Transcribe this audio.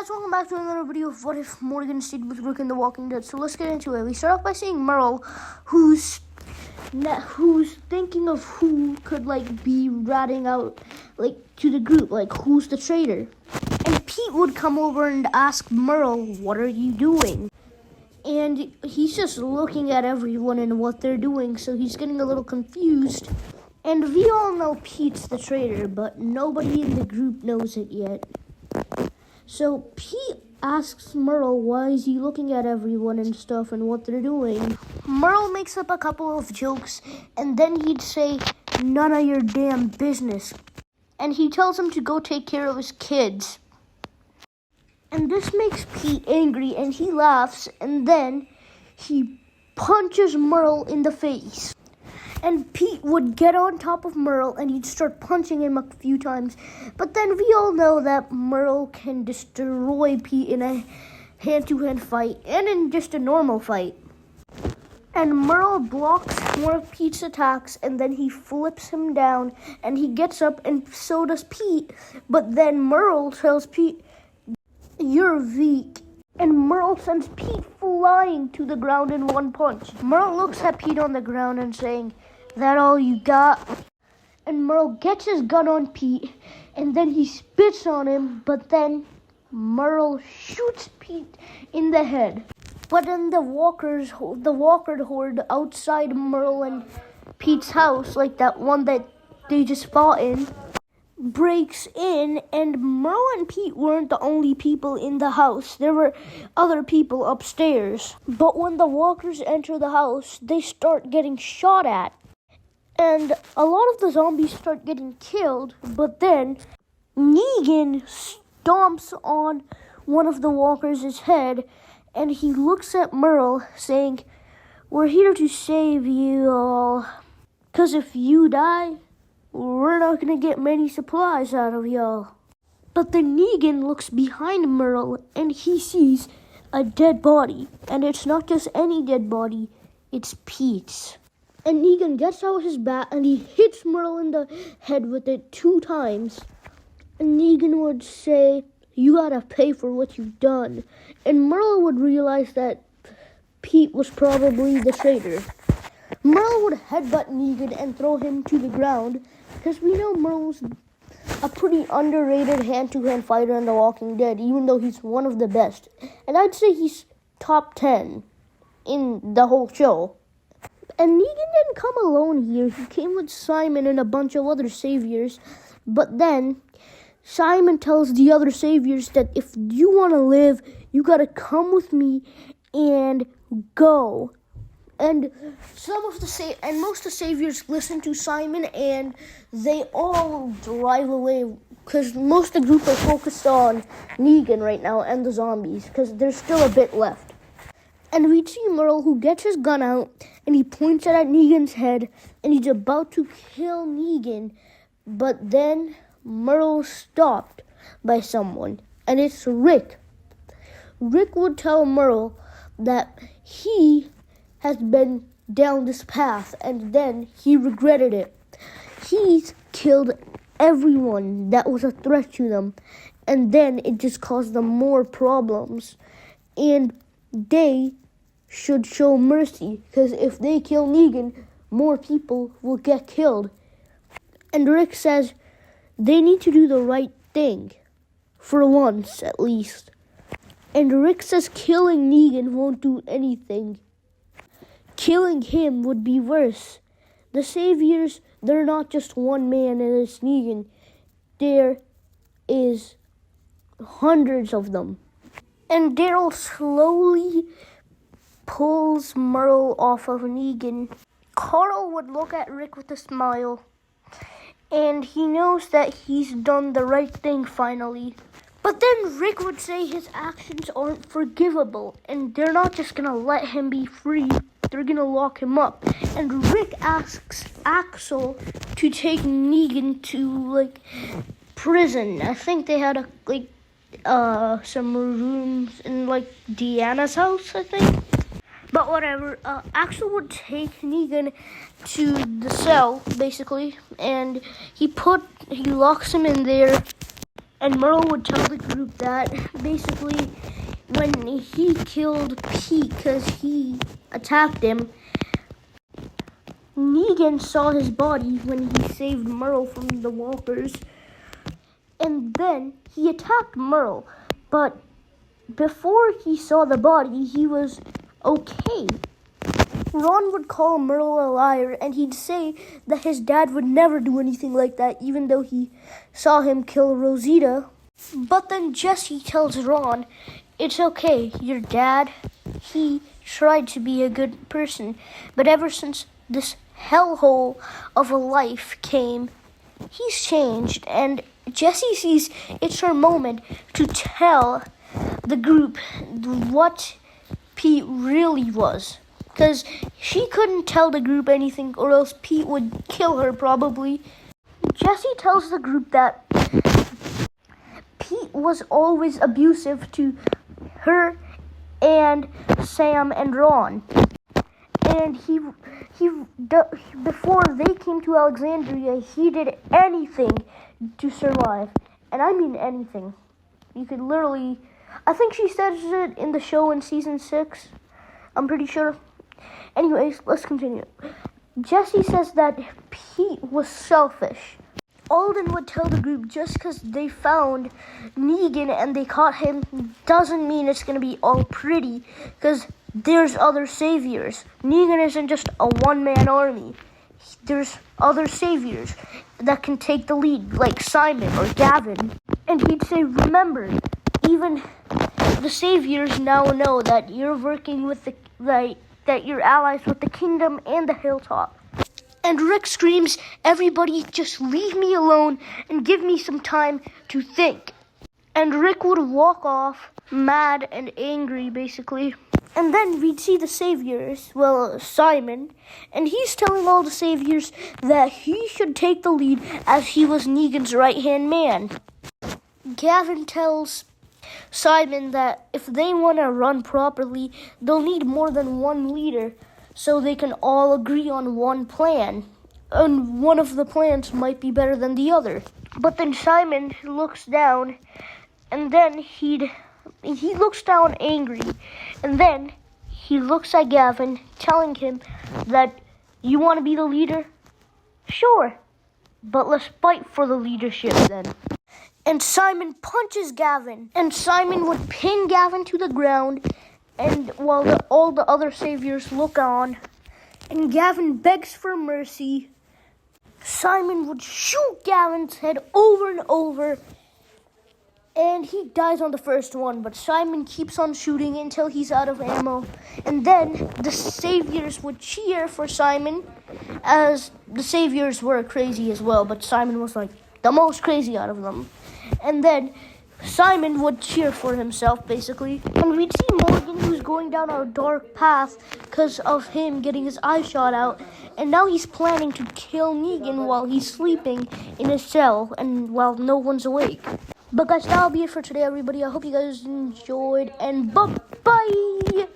guys, welcome back to another video of What If Morgan stayed with Rick in The Walking Dead. So let's get into it. We start off by seeing Merle, who's thinking of who could be ratting out to the group, who's the traitor. And Pete would come over and ask Merle, "What are you doing?" And he's just looking at everyone and what they're doing, so he's getting a little confused. And we all know Pete's the traitor, but nobody in the group knows it yet. So Pete asks Merle why is he looking at everyone and stuff and what they're doing. Merle makes up a couple of jokes, and then he'd say, "None of your damn business." And he tells him to go take care of his kids. And this makes Pete angry, and he laughs, and then he punches Merle in the face. And Pete would get on top of Merle and he'd start punching him a few times. But then we all know that Merle can destroy Pete in a hand-to-hand fight and in just a normal fight. And Merle blocks one of Pete's attacks, and then he flips him down and he gets up, and so does Pete. But then Merle tells Pete, "You're weak." And Merle sends Pete flying to the ground in one punch. Merle looks at Pete on the ground and saying, "That all you got?" And Merle gets his gun on Pete, and then he spits on him, but then Merle shoots Pete in the head. But then the Walker horde outside Merle and Pete's house, like that one that they just fought in, breaks in, and Merle and Pete weren't the only people in the house. There were other people upstairs. But when the Walkers enter the house, they start getting shot at. And a lot of the zombies start getting killed, but then Negan stomps on one of the Walkers' head, and he looks at Merle saying, "We're here to save you all, 'cause if you die, we're not going to get many supplies out of y'all." But then Negan looks behind Merle and he sees a dead body. And it's not just any dead body, it's Pete's. And Negan gets out his bat and he hits Merle in the head with it 2 times. And Negan would say, "You gotta pay for what you've done." And Merle would realize that Pete was probably the traitor. Merle would headbutt Negan and throw him to the ground, because we know Merle's a pretty underrated hand-to-hand fighter in The Walking Dead, even though he's one of the best. And I'd say he's top 10 in the whole show. And Negan didn't come alone here. He came with Simon and a bunch of other saviors. But then Simon tells the other saviors that if you want to live, you got to come with me and go. And most of the saviors listen to Simon, and they all drive away because most of the group are focused on Negan right now and the zombies, because there's still a bit left. And we see Merle, who gets his gun out and he points it at Negan's head, and he's about to kill Negan, but then Merle's stopped by someone, and it's Rick. Rick would tell Merle that he has been down this path, and then he regretted it. He's killed everyone that was a threat to them, and then it just caused them more problems. And they should show mercy, because if they kill Negan, more people will get killed. And Rick says they need to do the right thing, for once at least. And Rick says killing Negan won't do anything. Killing him would be worse. The saviors, they're not just one man and it's Negan. There is hundreds of them. And Daryl slowly pulls Merle off of Negan. Carl would look at Rick with a smile, and he knows that he's done the right thing finally. But then Rick would say his actions aren't forgivable, and they're not just gonna let him be free. They're gonna lock him up. And Rick asks Axel to take Negan to prison. I think they had some rooms in Deanna's house, I think. But whatever, Axel would take Negan to the cell, basically, and he locks him in there. And Merle would tell the group that basically when he killed Pete because he attacked him, Negan saw his body when he saved Merle from the walkers. And then he attacked Merle. But before he saw the body, he was okay. Ron would call Merle a liar, and he'd say that his dad would never do anything like that, even though he saw him kill Rosita. But then Jesse tells Ron, it's okay, your dad, he tried to be a good person, but ever since this hellhole of a life came, he's changed, and Jessie sees it's her moment to tell the group what Pete really was. Because she couldn't tell the group anything or else Pete would kill her probably. Jessie tells the group that Pete was always abusive to her and Sam and Ron. And he before they came to Alexandria, he did anything to survive. And I mean anything. You could literally, I think she says it in the show in season 6. I'm pretty sure. Anyways, let's continue. Jesse says that Pete was selfish. Alden would tell the group just because they found Negan and they caught him doesn't mean it's going to be all pretty, because there's other saviors. Negan isn't just a one-man army. There's other saviors that can take the lead, like Simon or Gavin. And he'd say, remember, even the saviors now know that you're working with that you're allies with the kingdom and the hilltop. And Rick screams, everybody just leave me alone and give me some time to think. And Rick would walk off, mad and angry, basically. And then we'd see the saviors, Simon, and he's telling all the saviors that he should take the lead as he was Negan's right-hand man. Gavin tells Simon that if they want to run properly, they'll need more than one leader so they can all agree on one plan. And one of the plans might be better than the other. But then Simon looks down, and then he looks down angry, and then he looks at Gavin, telling him that you want to be the leader? Sure, but let's fight for the leadership then. And Simon punches Gavin, and Simon would pin Gavin to the ground, and while all the other saviors look on, and Gavin begs for mercy, Simon would shoot Gavin's head over and over, and he dies on the first one, but Simon keeps on shooting until he's out of ammo. And then the saviors would cheer for Simon, as the saviors were crazy as well, but Simon was like the most crazy out of them. And then Simon would cheer for himself, basically. And we'd see Morgan, who's going down a dark path because of him getting his eye shot out. And now he's planning to kill Negan while he's sleeping in his cell and while no one's awake. But guys, that'll be it for today, everybody. I hope you guys enjoyed, and bye-bye!